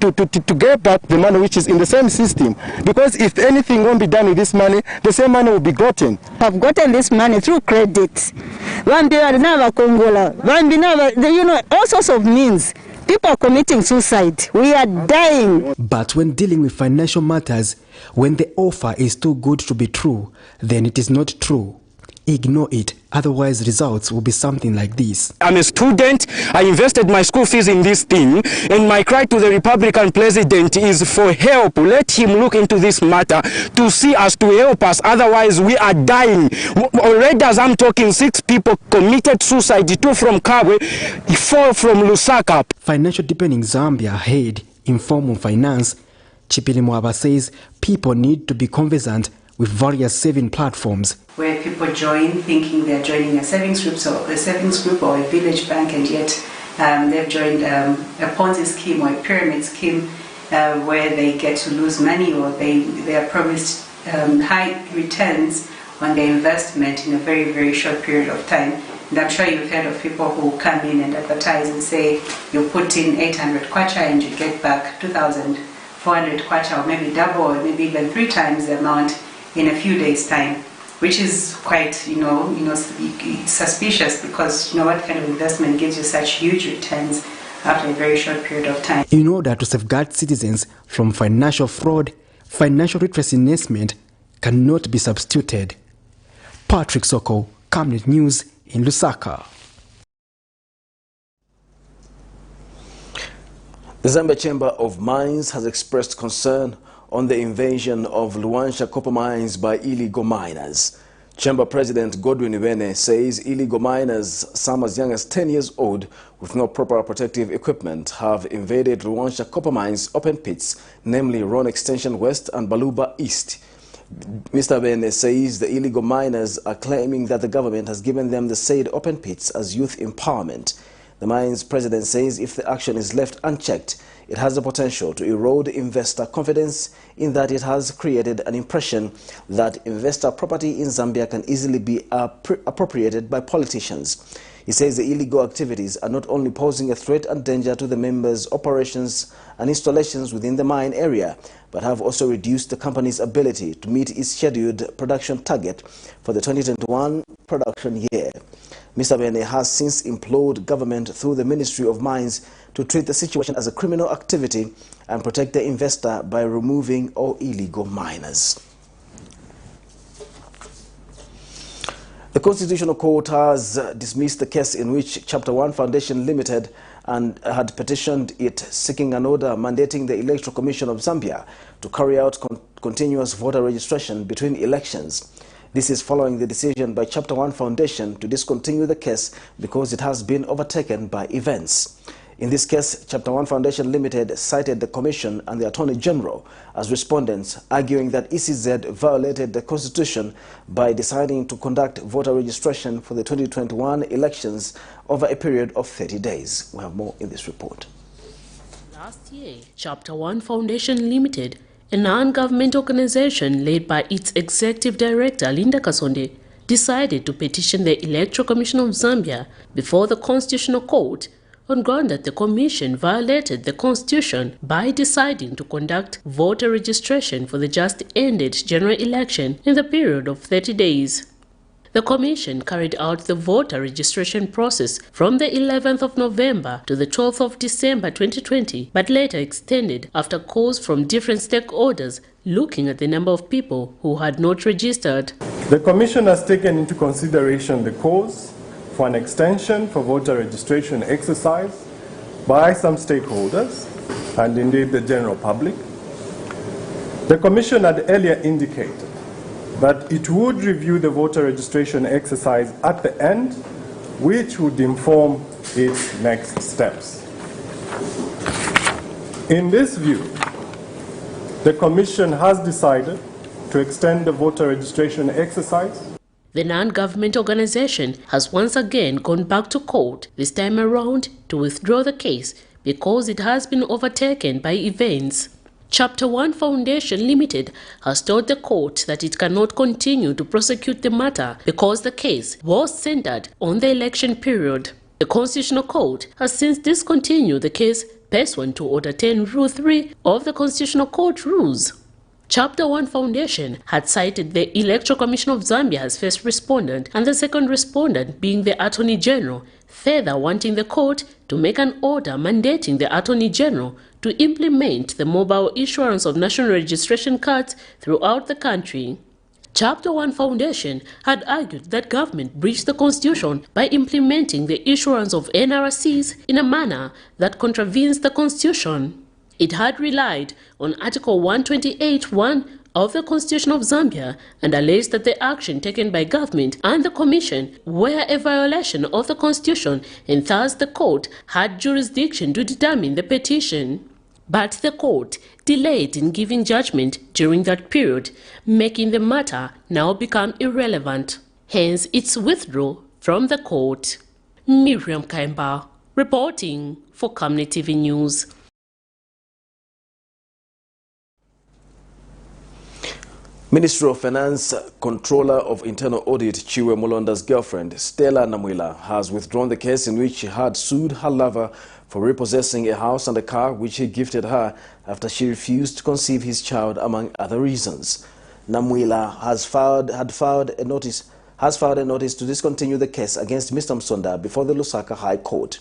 get back the money which is in the same system, because if anything won't be done with this money, the same money will be gotten. I've gotten this money through credit. All sorts of means. People are committing suicide. We are dying. But when dealing with financial matters, when the offer is too good to be true, then it is not true. Ignore it, otherwise results will be something like this. I'm a student, I invested my school fees in this thing, and my cry to the Republican president is for help. Let him look into this matter to see us, to help us, otherwise we are dying. Already as I'm talking, 6 people committed suicide, 2 from Kabwe, 4 from Lusaka. Financial Deepening Zambia head Informal Finance Chipolopolo says people need to be conversant with various saving platforms, where people join thinking they're joining a savings group or a village bank, and yet they've joined a Ponzi scheme or a pyramid scheme where they get to lose money, or they are promised high returns on their investment in a very, very short period of time. And I'm sure you've heard of people who come in and advertise and say you put in 800 kwacha and you get back 2,400 kwacha, or maybe double, or maybe even 3 times the amount in a few days' time, which is quite, suspicious, because what kind of investment gives you such huge returns after a very short period of time? In order to safeguard citizens from financial fraud, financial literacy enhancement cannot be substituted. Patrick Soko, Camnet News in Lusaka. The Zambia Chamber of Mines has expressed concern on the invasion of Luansha copper mines by illegal miners. Chamber President Godwin Ibene says illegal miners, some as young as 10 years old, with no proper protective equipment, have invaded Luansha copper mines open pits, namely Ron Extension West and Baluba East. Mr. Ibene says the illegal miners are claiming that the government has given them the said open pits as youth empowerment. The mines president says if the action is left unchecked, it has the potential to erode investor confidence, in that it has created an impression that investor property in Zambia can easily be appropriated by politicians. He says the illegal activities are not only posing a threat and danger to the members' operations and installations within the mine area, but have also reduced the company's ability to meet its scheduled production target for the 2021 production year. Mr. Bene has since implored government through the Ministry of Mines to treat the situation as a criminal activity and protect the investor by removing all illegal miners. The Constitutional Court has dismissed the case in which Chapter 1 Foundation Limited had petitioned it seeking an order mandating the Electoral Commission of Zambia to carry out continuous voter registration between elections. This is following the decision by Chapter 1 Foundation to discontinue the case because it has been overtaken by events. In this case, Chapter 1 Foundation Limited cited the Commission and the Attorney General as respondents, arguing that ECZ violated the Constitution by deciding to conduct voter registration for the 2021 elections over a period of 30 days. We have more in this report. Last year, Chapter 1 Foundation Limited, a non-government organization led by its executive director, Linda Kasonde, decided to petition the Electoral Commission of Zambia before the Constitutional Court on ground that the Commission violated the Constitution by deciding to conduct voter registration for the just-ended general election in the period of 30 days. The Commission carried out the voter registration process from the 11th of November to the 12th of December 2020, but later extended after calls from different stakeholders looking at the number of people who had not registered. The Commission has taken into consideration the calls for an extension for voter registration exercise by some stakeholders and indeed the general public. The Commission had earlier indicated that it would review the voter registration exercise at the end, which would inform its next steps. In this view, the Commission has decided to extend the voter registration exercise. The non-government organization has once again gone back to court, this time around to withdraw the case because it has been overtaken by events. Chapter 1 Foundation Limited has told the court that it cannot continue to prosecute the matter because the case was centered on the election period. The Constitutional Court has since discontinued the case pursuant to Order 10 Rule 3 of the Constitutional Court Rules. Chapter 1 Foundation had cited the Electoral Commission of Zambia as first respondent and the second respondent being the Attorney General, further wanting the court to make an order mandating the Attorney General to implement the mobile issuance of national registration cards throughout the country. Chapter 1 Foundation had argued that government breached the Constitution by implementing the issuance of NRCs in a manner that contravenes the Constitution. It had relied on Article 128(1) of the Constitution of Zambia and alleged that the action taken by government and the Commission were a violation of the Constitution, and thus the court had jurisdiction to determine the petition. But the court delayed in giving judgment during that period, making the matter now become irrelevant. Hence its withdrawal from the court. Miriam Kaimba, reporting for Camnet TV News. Ministry of Finance Controller of Internal Audit Chiwe Mulonda's girlfriend, Stella Namwila, has withdrawn the case in which she had sued her lover for repossessing a house and a car which he gifted her after she refused to conceive his child, among other reasons. Namwila had filed a notice to discontinue the case against Mr. Msonda before the Lusaka High Court.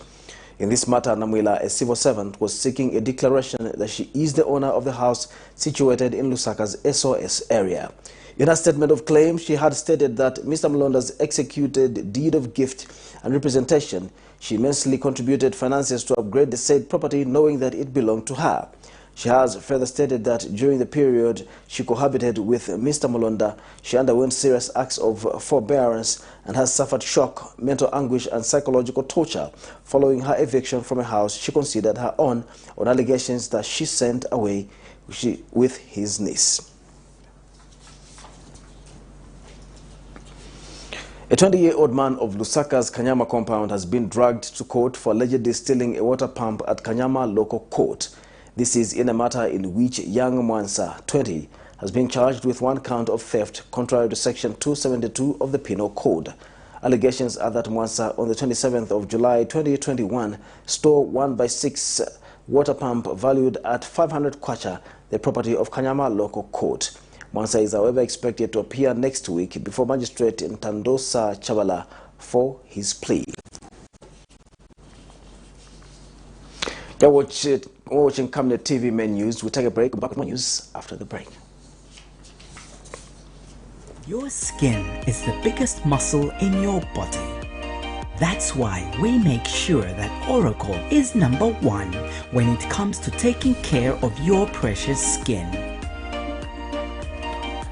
In this matter, Namwila, a civil servant, was seeking a declaration that she is the owner of the house situated in Lusaka's SOS area. In her statement of claim, she had stated that Mr. Mulonda's executed deed of gift and representation, she immensely contributed finances to upgrade the said property, knowing that it belonged to her. She has further stated that during the period she cohabited with Mr. Mulonda, she underwent serious acts of forbearance and has suffered shock, mental anguish and psychological torture following her eviction from a house she considered her own on allegations that she sent away with his niece. A 20-year-old man of Lusaka's Kanyama compound has been dragged to court for allegedly stealing a water pump at Kanyama local court. This is in a matter in which young Mwansa, 20, has been charged with one count of theft contrary to Section 272 of the Penal Code. Allegations are that Mwansa, on the 27th of July 2021, stole 1/6 water pump valued at 500 kwacha, the property of Kanyama local court. Mwansa is, however, expected to appear next week before Magistrate Ntandosa Chavala for his plea. You're watching Camnet TV Main News. We'll take a break. We'll back with more news after the break. Your skin is the biggest muscle in your body. That's why we make sure that Oracle is #1 when it comes to taking care of your precious skin.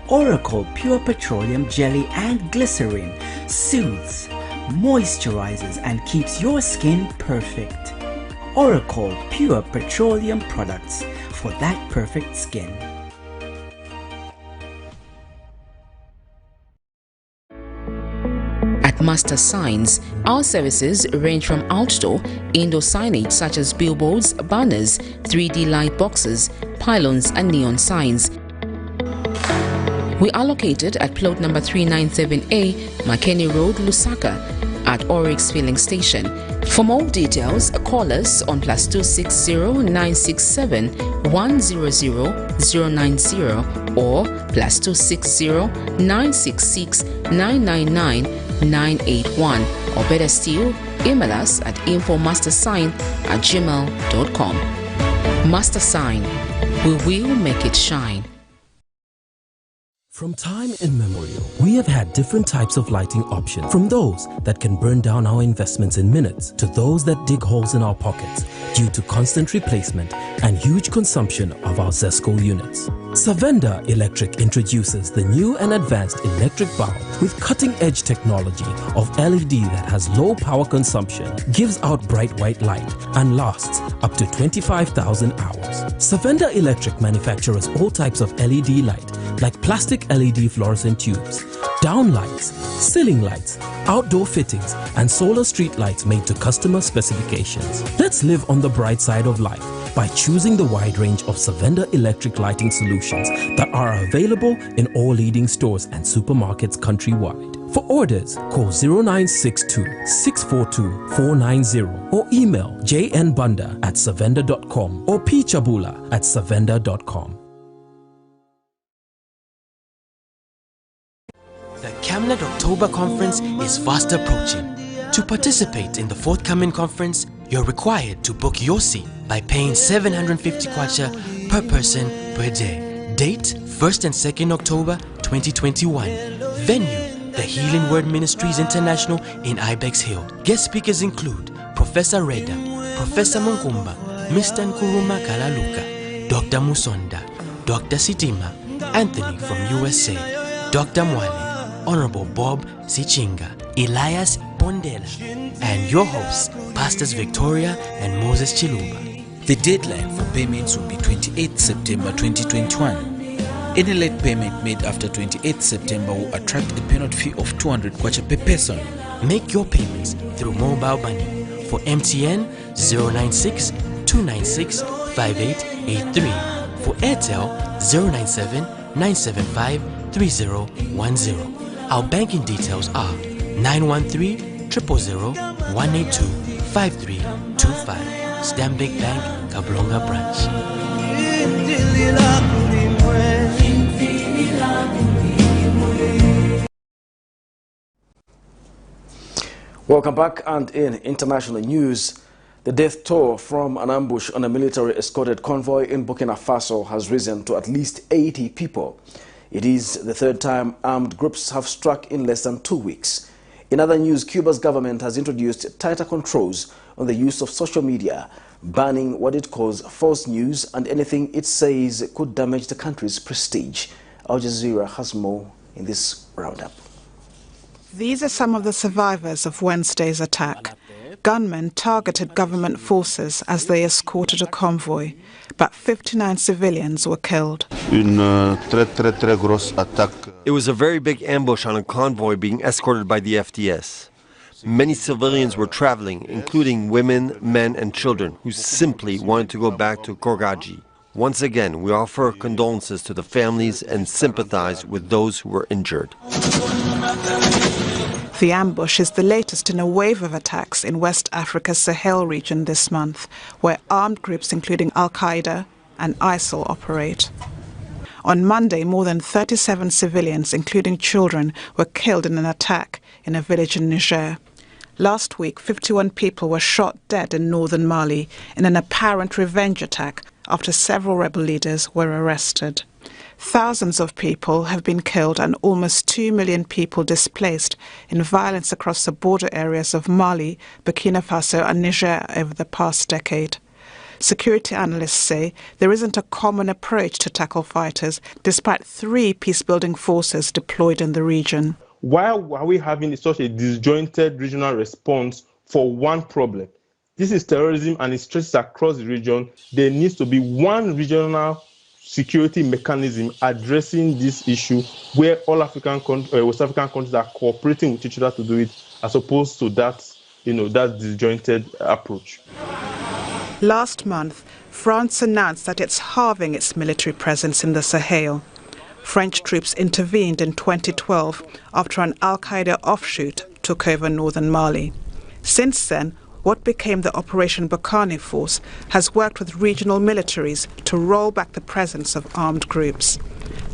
Oracle Pure Petroleum Jelly and Glycerin soothes, moisturizes and keeps your skin perfect. Oracle Pure Petroleum products for that perfect skin. At Master Signs, our services range from outdoor, indoor signage such as billboards, banners, 3D light boxes, pylons and neon signs. We are located at plot number 397A, Makeni Road, Lusaka. at Oryx Filling Station. For more details, call us on +260 967 100 090 or +260 966 999 981, or better still, email us at infomastersign@gmail.com. Master Sign, we will make it shine. From time immemorial, we have had different types of lighting options, from those that can burn down our investments in minutes to those that dig holes in our pockets due to constant replacement and huge consumption of our ZESCO units. Savenda Electric introduces the new and advanced electric bulb with cutting-edge technology of LED that has low power consumption, gives out bright white light, and lasts up to 25,000 hours. Savenda Electric manufactures all types of LED light, like plastic LED fluorescent tubes, down lights, ceiling lights, outdoor fittings, and solar street lights made to customer specifications. Let's live on the bright side of life by choosing the wide range of Savenda electric lighting solutions that are available in all leading stores and supermarkets countrywide. For orders, call 0962 642 490 or email jnbunda@savenda.com or pchabula@savenda.com. The Camnet October Conference is fast approaching. To participate in the forthcoming conference, you're required to book your seat by paying 750 kwacha per person per day. Date 1st and 2nd October 2021. Venue, the Healing Word Ministries International in Ibex Hill. Guest speakers include Professor Reda, Professor Munkumba, Mr. Nkuruma Kalaluka, Dr. Musonda, Dr. Sitima, Anthony from USA, Dr. Mwale, Honorable Bob Sichinga, Elias Bondela, and your hosts, Pastors Victoria and Moses Chiluba. The deadline for payments will be 28 September 2021. Any late payment made after 28 September will attract a penalty fee of 200 kwacha per person. Make your payments through mobile money. For MTN, 096 296 5883. For Airtel, 097 975 3010. Our banking details are 913 000 182 5325. Stanbic Bank, Kablonga Branch. Welcome back, and in international news, the death toll from an ambush on a military-escorted convoy in Burkina Faso has risen to at least 80 people. It is the third time armed groups have struck in less than 2 weeks. In other news, Cuba's government has introduced tighter controls on the use of social media, banning what it calls false news and anything it says could damage the country's prestige. Al Jazeera has more in this roundup. These are some of the survivors of Wednesday's attack. Gunmen targeted government forces as they escorted a convoy, but 59 civilians were killed. It was a very big ambush on a convoy being escorted by the FDS. Many civilians were traveling, including women, men, and children who simply wanted to go back to Korgaji. Once again, we offer condolences to the families and sympathize with those who were injured. The ambush is the latest in a wave of attacks in West Africa's Sahel region this month, where armed groups including Al-Qaeda and ISIL operate. On Monday, more than 37 civilians, including children, were killed in an attack in a village in Niger. Last week, 51 people were shot dead in northern Mali in an apparent revenge attack after several rebel leaders were arrested. Thousands of people have been killed and almost 2 million people displaced in violence across the border areas of Mali, Burkina Faso and Niger over the past decade. Security analysts say there isn't a common approach to tackle fighters, despite 3 peacebuilding forces deployed in the region. Why are we having such a disjointed regional response for one problem? This is terrorism and it stretches across the region. There needs to be one regional security mechanism addressing this issue where all West African countries are cooperating with each other to do it, as opposed to that disjointed approach. Last month, France announced that it's halving its military presence in the Sahel. French troops intervened in 2012 after an Al-Qaeda offshoot took took over northern Mali. Since then, what became the Operation Burkina Force has worked with regional militaries to roll back the presence of armed groups.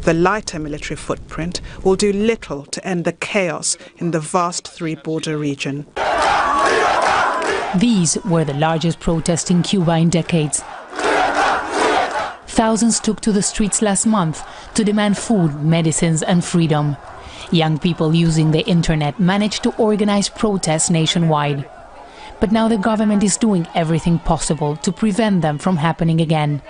The lighter military footprint will do little to end the chaos in the vast three-border region. These were the largest protests in Cuba in decades. Thousands took to the streets last month to demand food, medicines and freedom. Young people using the internet managed to organize protests nationwide. But now the government is doing everything possible to prevent them from happening again.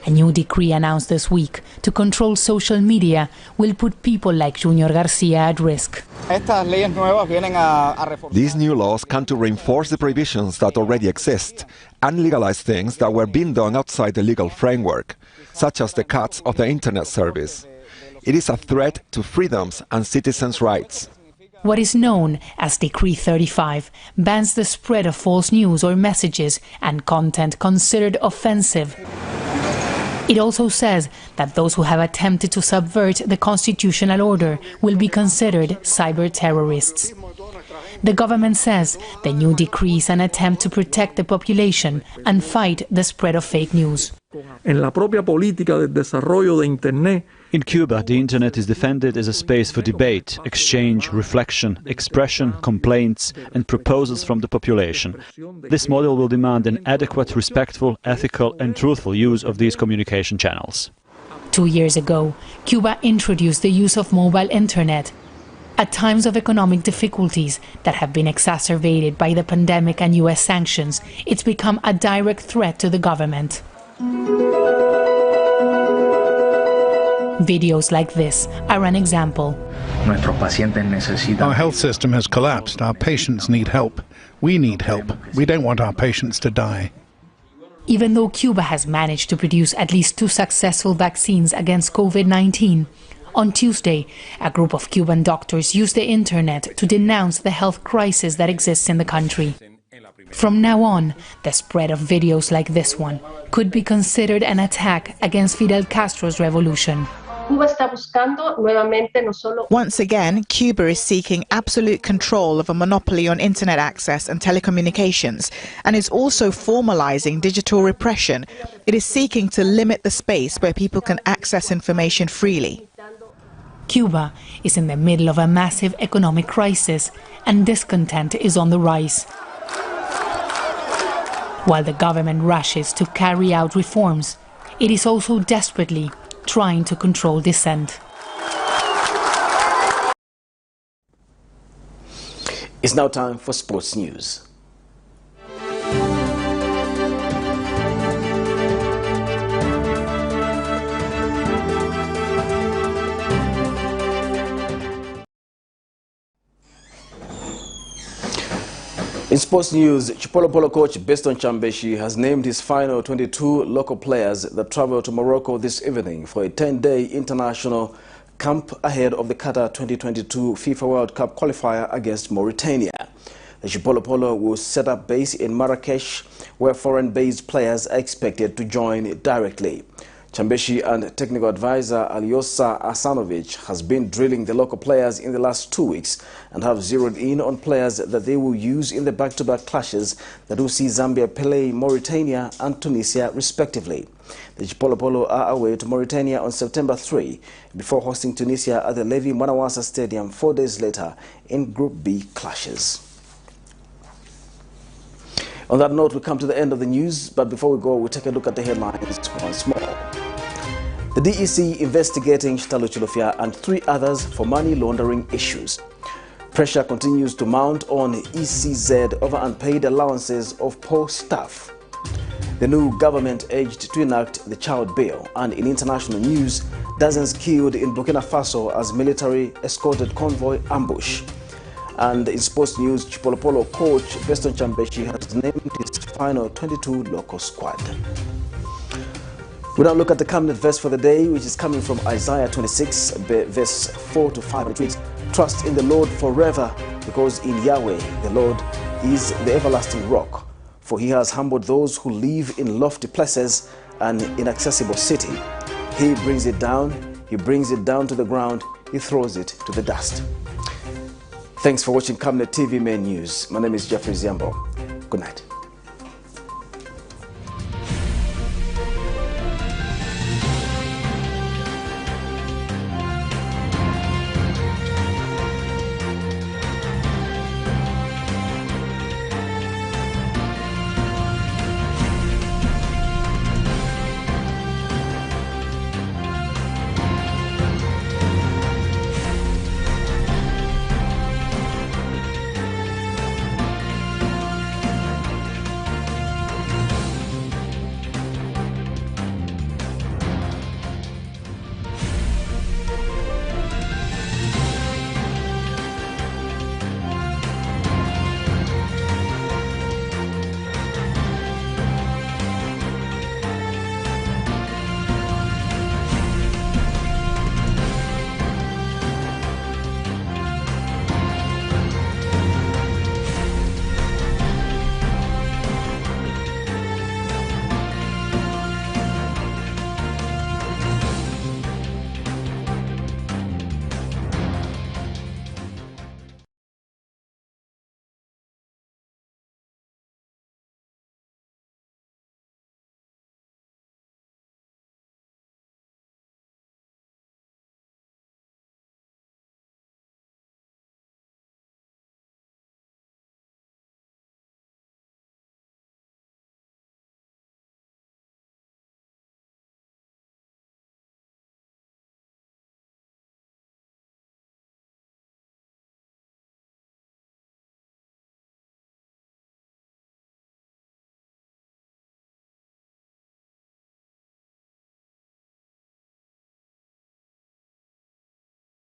A new decree announced this week to control social media will put people like Junior Garcia at risk. These new laws come to reinforce the prohibitions that already exist and legalize things that were being done outside the legal framework, such as the cuts of the internet service. It is a threat to freedoms and citizens' rights. What is known as Decree 35 bans the spread of false news or messages and content considered offensive. It also says that those who have attempted to subvert the constitutional order will be considered cyber terrorists. The government says the new decree is an attempt to protect the population and fight the spread of fake news. In Cuba, the internet is defended as a space for debate, exchange, reflection, expression, complaints and proposals from the population. This model will demand an adequate, respectful, ethical and truthful use of these communication channels. 2 years ago, Cuba introduced the use of mobile internet. At times of economic difficulties that have been exacerbated by the pandemic and US sanctions, it's become a direct threat to the government. Videos like this are an example. Our health system has collapsed. Our patients need help. We need help. We don't want our patients to die. Even though Cuba has managed to produce at least 2 successful vaccines against COVID-19, on Tuesday, a group of Cuban doctors used the internet to denounce the health crisis that exists in the country. From now on, the spread of videos like this one could be considered an attack against Fidel Castro's revolution. Once again, Cuba is seeking absolute control of a monopoly on internet access and telecommunications, and is also formalizing digital repression. It is seeking to limit the space where people can access information freely. Cuba is in the middle of a massive economic crisis, and discontent is on the rise. While the government rushes to carry out reforms, it is also desperately trying to control dissent. It's now time for sports news. In sports news, Chipolopolo coach BESTON CHAMBESHI has named his final 22 local players that travel to Morocco this evening for a 10-day international camp ahead of the Qatar 2022 FIFA World Cup qualifier against Mauritania. The Chipolopolo will set up base in Marrakesh, where foreign-based players are expected to join directly. Chambeshi and technical advisor Alyosa Asanovic has been drilling the local players in the last 2 weeks and have zeroed in on players that they will use in the back-to-back clashes that will see Zambia play Mauritania and Tunisia respectively. The Chipolopolo are away to Mauritania on September 3 before hosting Tunisia at the Levi Manawasa Stadium 4 days later in Group B clashes. On that note, we come to the end of the news, but before we go, we'll take a look at the headlines once more. The DEC investigating CHITALU CHILUFYA and 3 others for money laundering issues. Pressure continues to mount on ECZ over unpaid allowances of poor staff. The new government urged to enact the child bill, and in international news, dozens killed in Burkina Faso as military-escorted convoy ambush. And in sports news, Chipolopolo coach BESTON CHAMBESHI has named his final 22 local squad. We now look at the Camnet verse for the day, which is coming from Isaiah 26, verse 4 to 5. It reads, "Trust in the Lord forever, because in Yahweh the Lord is the everlasting rock. For he has humbled those who live in lofty places and inaccessible city. He brings it down to the ground, he throws it to the dust." Thanks for watching Camnet TV Main News. My name is Jeffrey Ziambo. Good night.